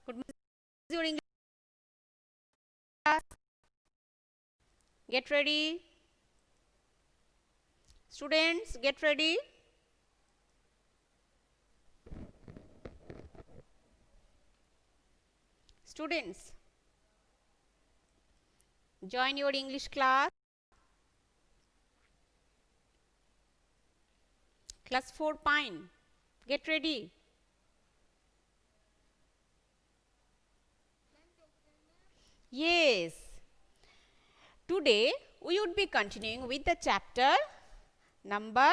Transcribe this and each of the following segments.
Good morning. Your English class. Get ready. Students, get ready. Students, join your English class. Class 4 Pine. Get ready. Yes. Today we would be continuing with the chapter number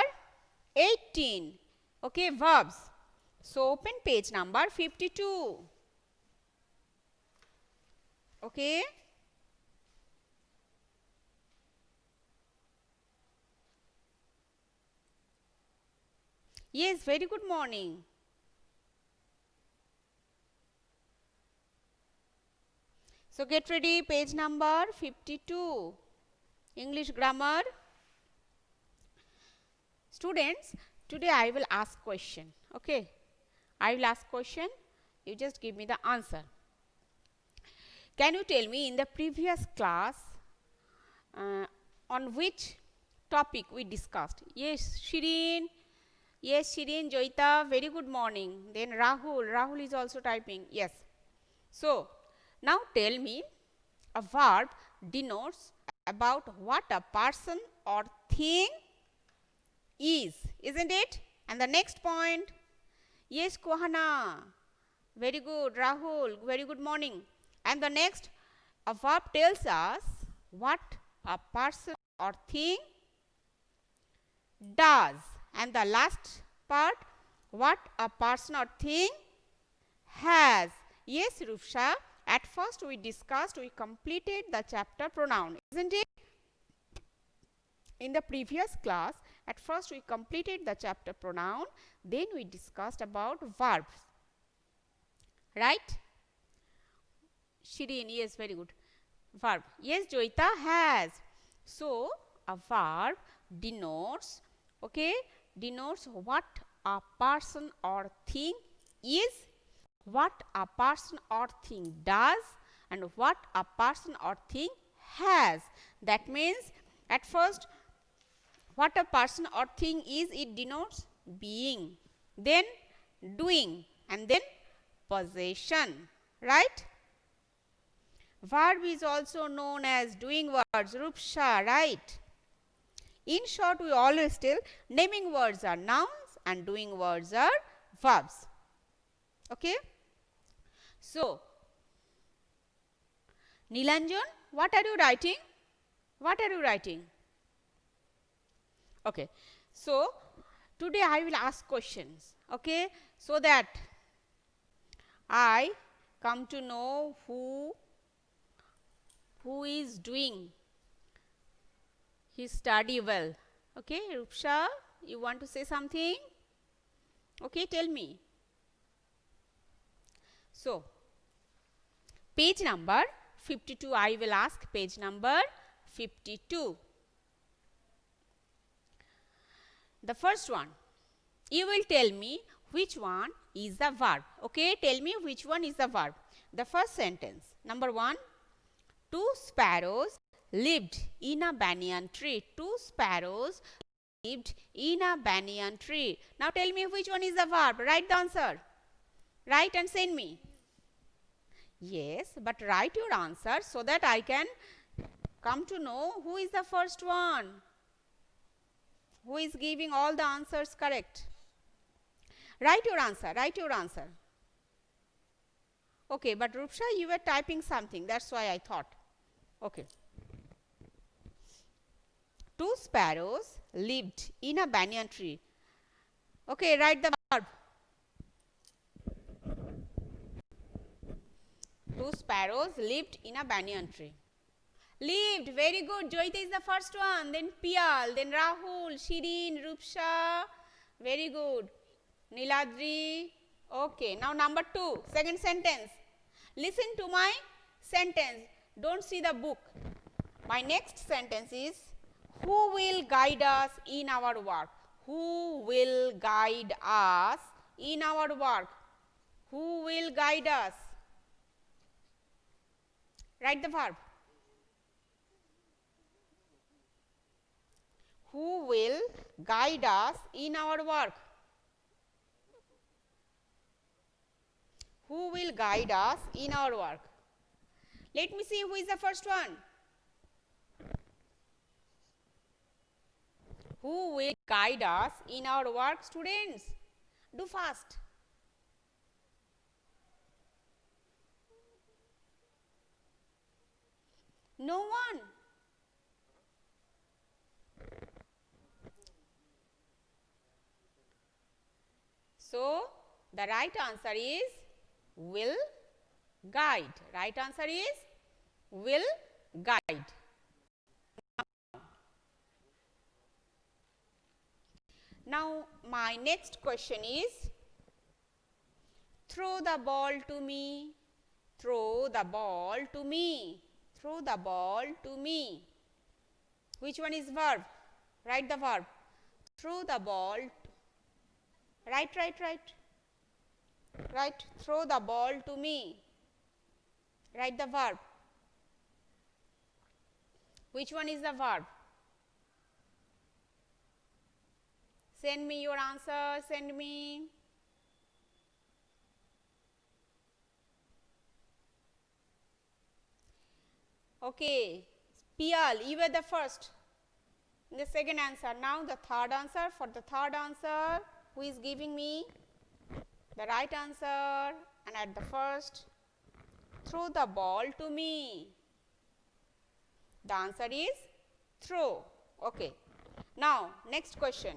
18. Okay, verbs. So open page number 52. Okay. Yes, very good morning. So get ready, page number 52. English grammar. Students, today I will ask question. Okay. I will ask question. You just give me the answer. Can you tell me in the previous class on which topic we discussed? Yes, Shireen. Yes, Shireen, Joita, very good morning. Then Rahul. Rahul is also typing. Yes. So, now tell me a verb denotes about what a person or thing is, isn't it? And the next point, yes, Kohana, very good, Rahul, very good morning. And the next, a verb tells us what a person or thing does. And the last part, what a person or thing has. Yes, Rufsha, at first we discussed, we completed the chapter pronoun, isn't it? In the previous class, at first we completed the chapter pronoun, then we discussed about verbs. Right? Shireen, yes, very good. Verb. Yes, Joita has. So, a verb denotes, okay, denotes what a person or thing is, what a person or thing does, and what a person or thing has. That means, at first, what a person or thing is, it denotes being, then doing, and then possession, right? Verb is also known as doing words, Rupsha, right? In short, we always tell naming words are nouns and doing words are verbs. Okay? So, Nilanjan, what are you writing? What are you writing? Okay. So, today I will ask questions, okay, so that I come to know who is doing his study well. Okay, Rupsha, you want to say something? Okay, tell me. So, page number 52, I will ask page number 52. The first one, you will tell me which one is the verb. Okay, tell me which one is the verb. The first sentence, number 1, 2 sparrows lived in a banyan tree. 2 sparrows lived in a banyan tree. Now tell me which one is the verb. Write the answer. Write and send me. Yes, but write your answer so that I can come to know who is the first one. Who is giving all the answers correct? Write your answer. Write your answer. Okay, but Rupsha, you were typing something. That's why I thought. Okay. 2 sparrows lived in a banyan tree. Okay, write the verb. 2 sparrows lived in a banyan tree. Lived, very good. Joita is the first one. Then Piyal, then Rahul, Shireen, Rupsha. Very good. Niladri. Okay, now number 2, second sentence. Listen to my sentence. Don't see the book. My next sentence is, who will guide us in our work? Who will guide us in our work? Who will guide us? Write the verb. Who will guide us in our work? Who will guide us in our work? Let me see who is the first one. Who will guide us in our work, students? Do fast. No one. So, the right answer is will guide. Right answer is will guide. Now, my next question is throw the ball to me. Throw the ball to me. Throw the ball to me. Which one is verb? Write the verb. Throw the ball. Right. Throw the ball to me. Write the verb. Which one is the verb? Send me your answer. Send me. Okay. Pial, you were the first. The second answer. Now the third answer. For the third answer, who is giving me the right answer? And at the first, throw the ball to me. The answer is throw. Okay. Now, next question.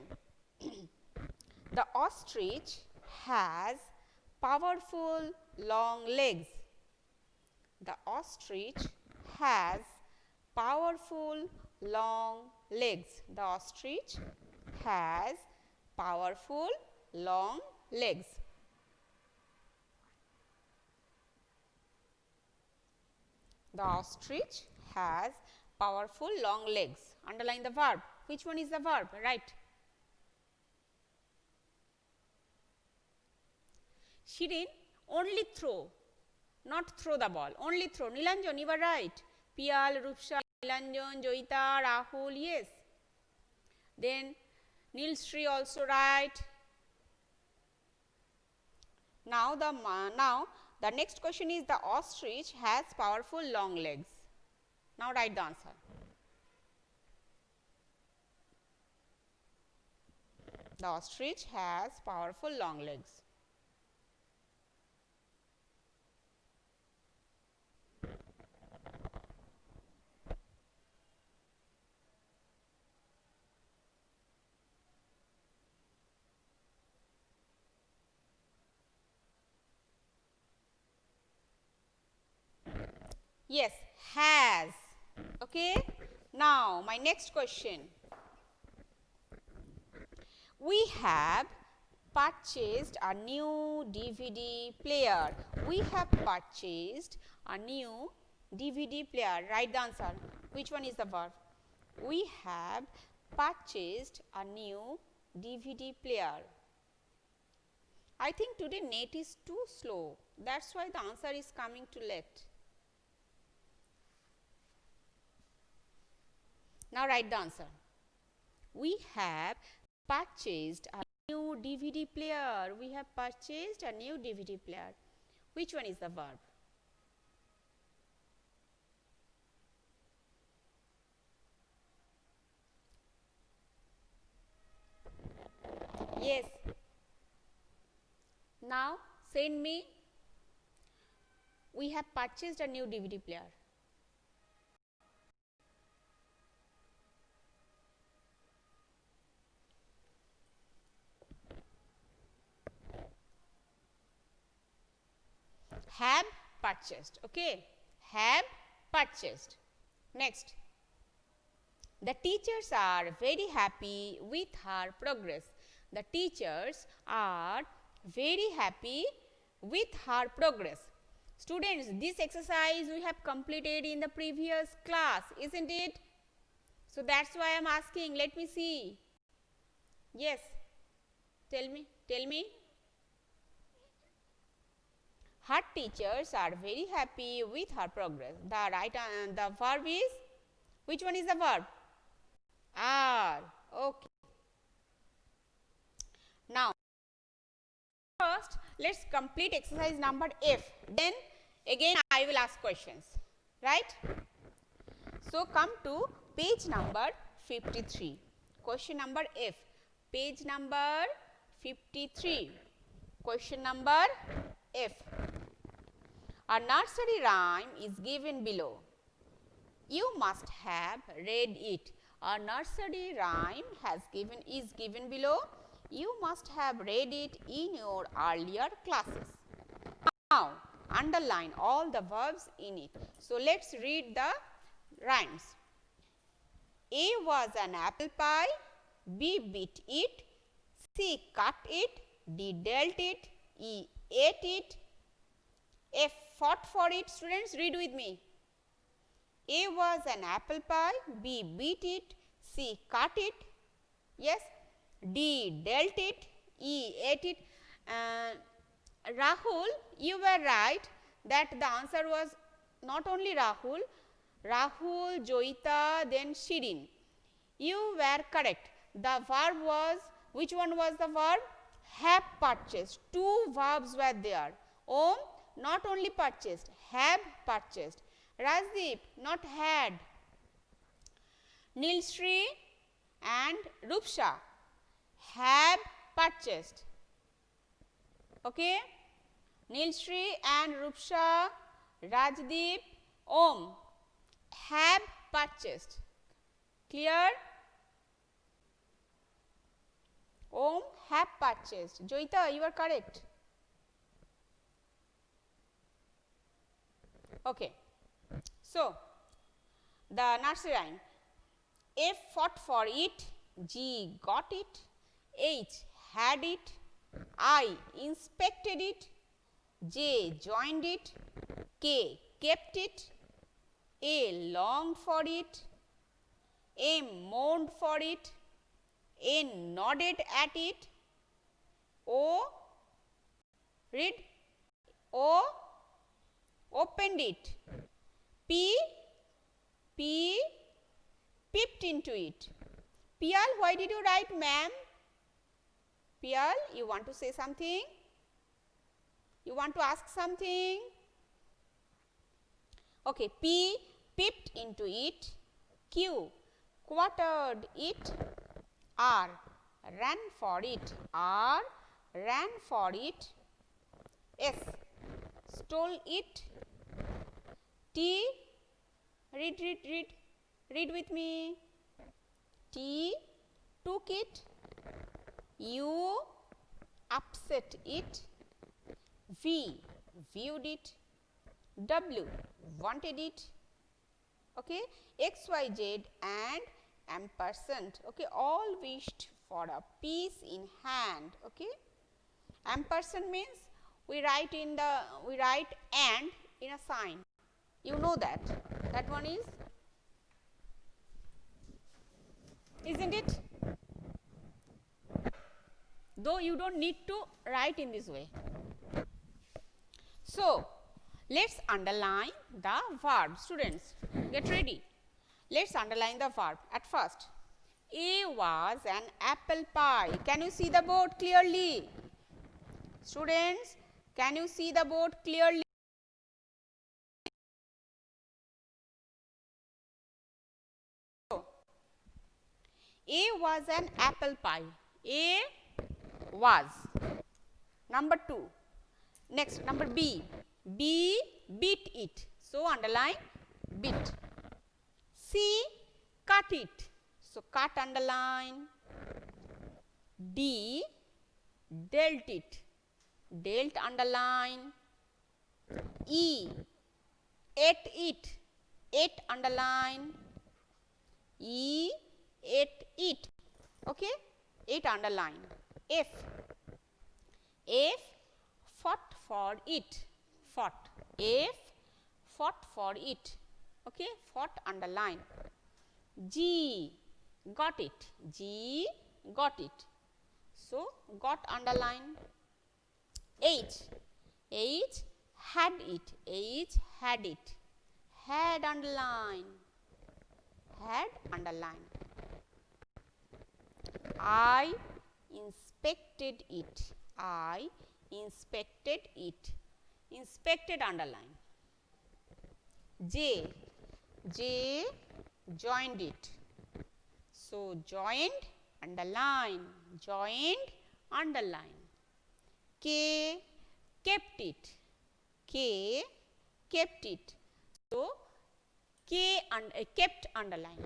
The ostrich has powerful long legs. The ostrich has powerful long legs. The ostrich has powerful long legs. The ostrich has powerful long legs. Underline the verb. Which one is the verb? Right. Shirin, only throw, not throw the ball. Only throw. Nilanjan, you were right. Pial, Rupsha, Nilanjan, Joita, Rahul, yes. Then Nilsri also right. Now the next question is the ostrich has powerful long legs. Now write the answer. The ostrich has powerful long legs. Yes, has. Okay. Now, my next question. We have purchased a new DVD player. We have purchased a new DVD player. Write the answer. Which one is the verb? We have purchased a new DVD player. I think today net is too slow. That's why the answer is coming too late. Now write the answer. We have purchased a new DVD player. We have purchased a new DVD player. Which one is the verb? Yes. Now send me. We have purchased a new DVD player. Have purchased. Okay. Have purchased. Next. The teachers are very happy with her progress. The teachers are very happy with her progress. Students, this exercise we have completed in the previous class, isn't it? So that's why I am asking. Let me see. Yes. Tell me. Her teachers are very happy with her progress. The verb is, which one is the verb? Are. Okay. Now, first let us complete exercise number F. Then again I will ask questions. Right? So, come to page number 53. Question number F. Page number 53. Question number F. A nursery rhyme is given below. You must have read it. A nursery rhyme is given below. You must have read it in your earlier classes. Now, underline all the verbs in it. So, let us read the rhymes. A was an apple pie, B beat it, C cut it, D dealt it, E ate it, F fought for it. Students, read with me. A was an apple pie, B beat it, C cut it, yes, D dealt it, E ate it. Rahul, you were right that the answer was not only Rahul, Joita, then Shirin. You were correct. The verb was, which one was the verb? Have purchased. Two verbs were there. Om, not only purchased, have purchased. Rajdeep, not had. Nilshri and Rupsha have purchased. Okay? Nilshri and Rupsha, Rajdeep, Om have purchased. Clear? Om have purchased. Joita, you are correct. Okay. So, the nursery rhyme. F fought for it, G got it, H had it, I inspected it, J joined it, K kept it, A longed for it, M mourned for it, N nodded at it, O, read, O opened it, P peeped into it. Piyal, why did you write ma'am? Piyal, you want to say something? You want to ask something? Okay, P peeped into it, Q quartered it, R ran for it, R ran for it, S stole it, T, read with me, T took it, U upset it, V viewed it, W wanted it, okay, X, Y, Z and ampersand, okay, all wished for a peace in hand, okay. Ampersand means we write and in a sign, you know that one is, isn't it? Though you don't need to write in this way. So, let us underline the verb. Students, get ready. Let us underline the verb. At first, A was an apple pie. Can you see the board clearly? Students, can you see the board clearly? A was an apple pie. A was. Number 2. Next, number B. B beat it. So, underline beat. C cut it. So, cut underline. D dealt it. Dealt underline. E ate it. Ate underline. E ate it. Okay? Ate underline. F fought for it. Fought. F fought for it. Okay? Fought underline. G got it. G got it. So, got underline. H Had it. H, had it. Had underline. Had underline. I inspected it. I inspected it. Inspected underline. J, J joined it. So, joined underline. Joined underline. K kept it. K kept it. So, K kept underline.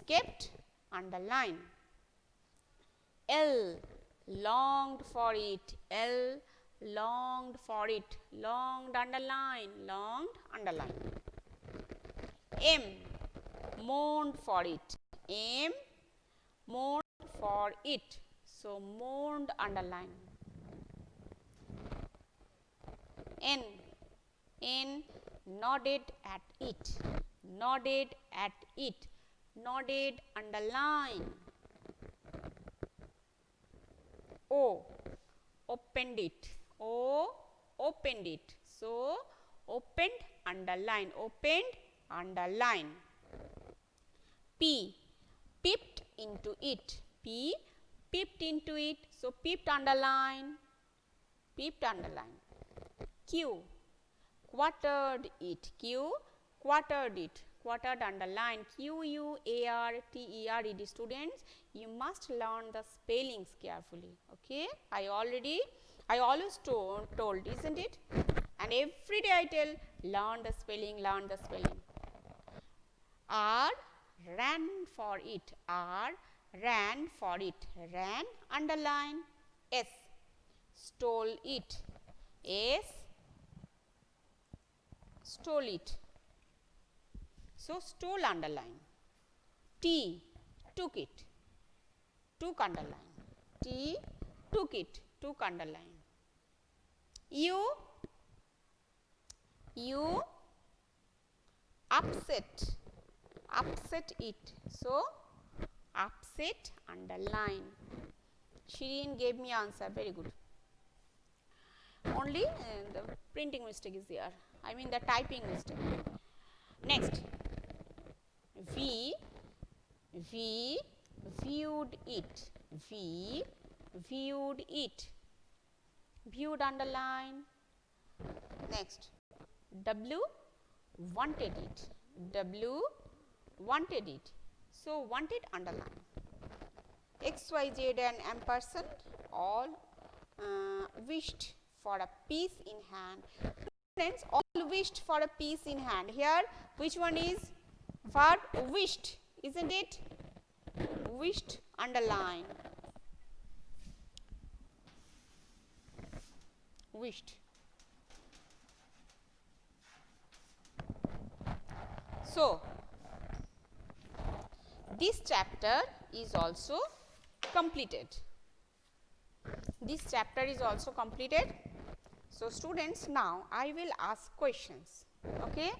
Kept underline. L longed for it. L longed for it. Longed underline. Longed underline. M mourned for it. M mourned for it. So, mourned underline. N nodded at it. Nodded at it. Nodded underline. O opened it. O opened it. So, opened underline. Opened underline. P peeped into it. P peeped into it. So, peeped underline. Peeped underline. Q quartered it. Q quartered it. Quartered underline. Q-U-A-R-T-E-R-E-D. Students, you must learn the spellings carefully. Okay, I always told, isn't it? And every day I tell, learn the spelling, learn the spelling. R ran for it. R ran for it. Ran underline. S stole it. S stole it. So, stole underline. T took it. Took underline. T took it. Took underline. U upset. Upset it. So, upset underline. Shireen gave me answer. Very good. Only the printing mistake is there. I mean the typing mistake. Next, V viewed it. V viewed it. Viewed underline. Next, W wanted it. W wanted it. So, wanted underline. X, Y, Z and ampersand all wished for a peace in hand. Friends, all wished for a peace in hand. Here, which one is verb? Wished, isn't it? Wished underline. Wished. So, this chapter is also completed. This chapter is also completed. So, students, now I will ask questions. Okay?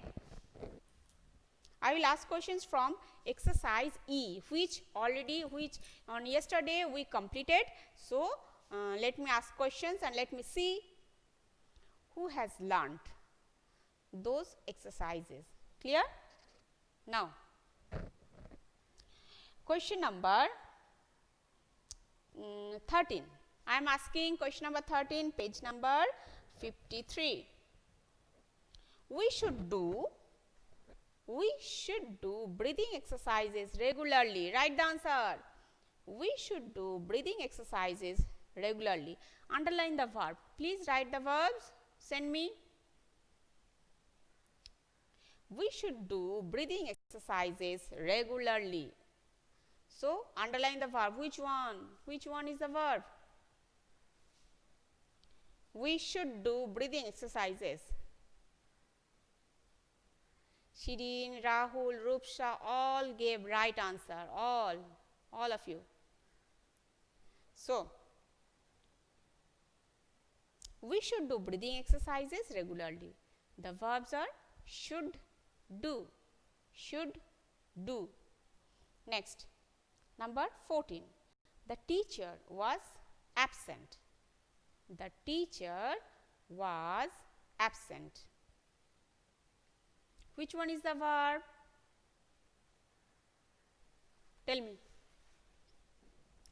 I will ask questions from exercise E, which on yesterday we completed. So, let me ask questions and let me see who has learnt those exercises. Clear? Now, question number 13. I am asking question number 13, page number 53. We should do breathing exercises regularly. Write the answer. We should do breathing exercises regularly. Underline the verb. Please write the verbs. Send me. We should do breathing exercises regularly. So, underline the verb. Which one? Which one is the verb? We should do breathing exercises. Shireen, Rahul, Rupsha all gave right answer. All of you. So, we should do breathing exercises regularly. The verbs are should, do, should, do. Next, number 14. The teacher was absent. The teacher was absent. Which one is the verb? Tell me.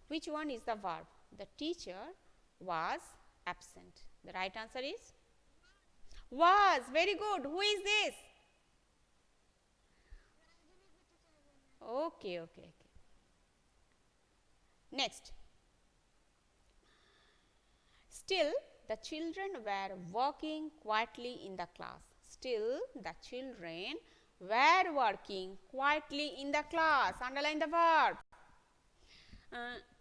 Which one is the verb? The teacher was absent. The right answer is was. Very good. Who is this? Okay, okay, okay. Next. Still, the children were working quietly in the class. Still, the children were working quietly in the class. Underline the verb.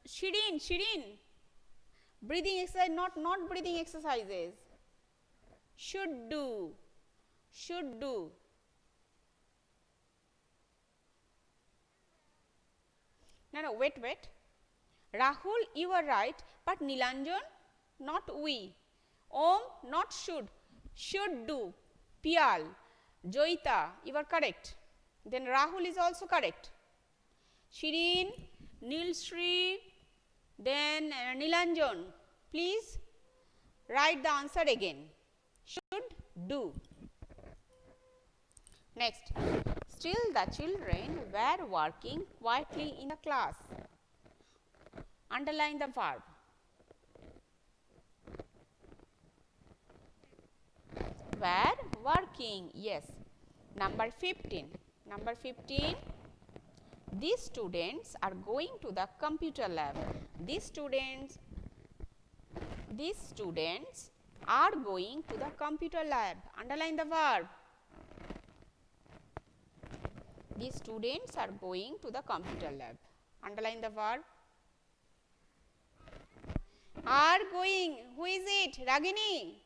Shirin. Breathing exercise, not breathing exercises. Should do. No, wait. Rahul, you are right, but Nilanjan, not we. Om, not should. Should do. Pial, Joita, you are correct. Then Rahul is also correct. Shirin, Nilshri, then Nilanjan. Please write the answer again. Should do. Next. Still the children were working quietly in the class. Underline the verb. Were working. Yes. Number 15. These students are going to the computer lab. These students are going to the computer lab. Underline the verb. These students are going to the computer lab. Underline the verb. Are going. Who is it? Ragini.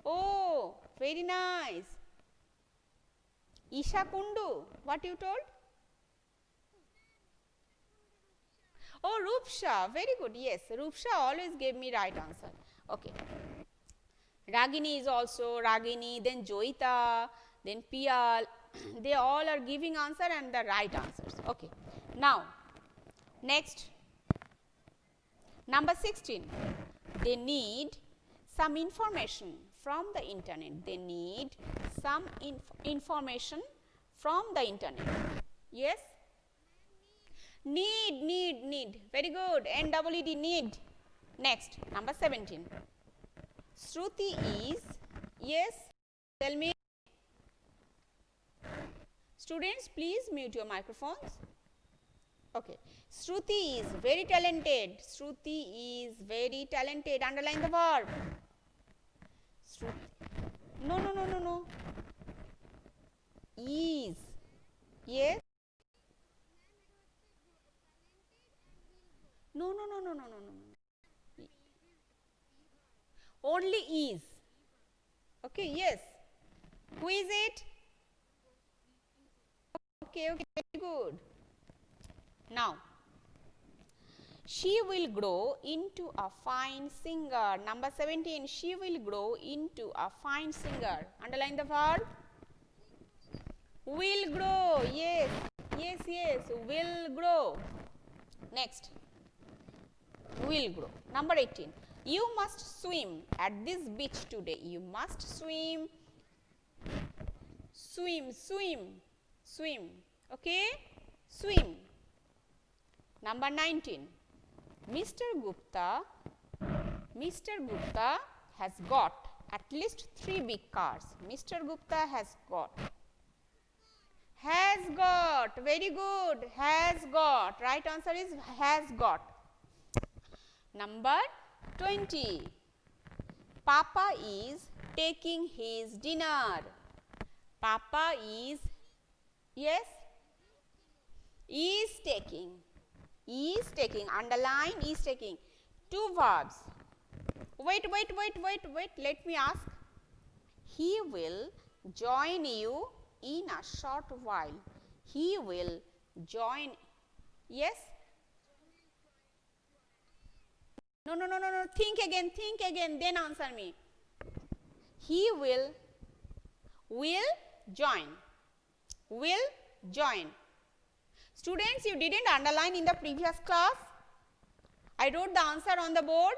Oh, very nice. Isha Kundu. What you told? Oh, Rupsha. Very good. Yes, Rupsha always gave me right answer. Okay. Ragini is also Ragini, then Joita, then Pial. They all are giving answer and the right answers. Okay. Now, next. Number 16. They need some information from the internet. They need some information from the internet. Yes? Need. Very good. NEED, need. Next, number 17. Shruti is, yes, tell me. Students, please mute your microphones. Okay. Shruti is very talented. Underline the verb. Shruti. No. Is. Yes. No. Only is. Okay, yes. Who is it? Okay, very good. Now, she will grow into a fine singer. Number 17, she will grow into a fine singer. Underline the verb. Will grow. Yes. Will grow. Next. Will grow. Number 18. You must swim at this beach today. You must swim. Swim. Okay? Swim. Number 19. Mr. Gupta has got at least 3 big cars. Mr. Gupta has got. Very good. Has got. Right answer is has got. Number 20. Papa is taking his dinner. Papa is, yes, is taking. Underline is taking. 2 verbs. Wait. Let me ask. He will join you in a short while. He will join. Yes? No. Think again. Then answer me. He will join. Students, you didn't underline in the previous class. I wrote the answer on the board.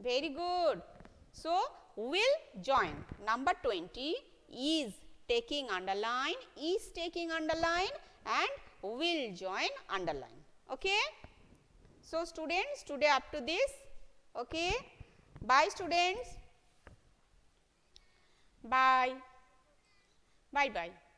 Very good. So, will join. Number 20 is taking underline, is taking underline and will join underline. Okay. So, students, today up to this. Okay. Bye students. Bye. Bye bye.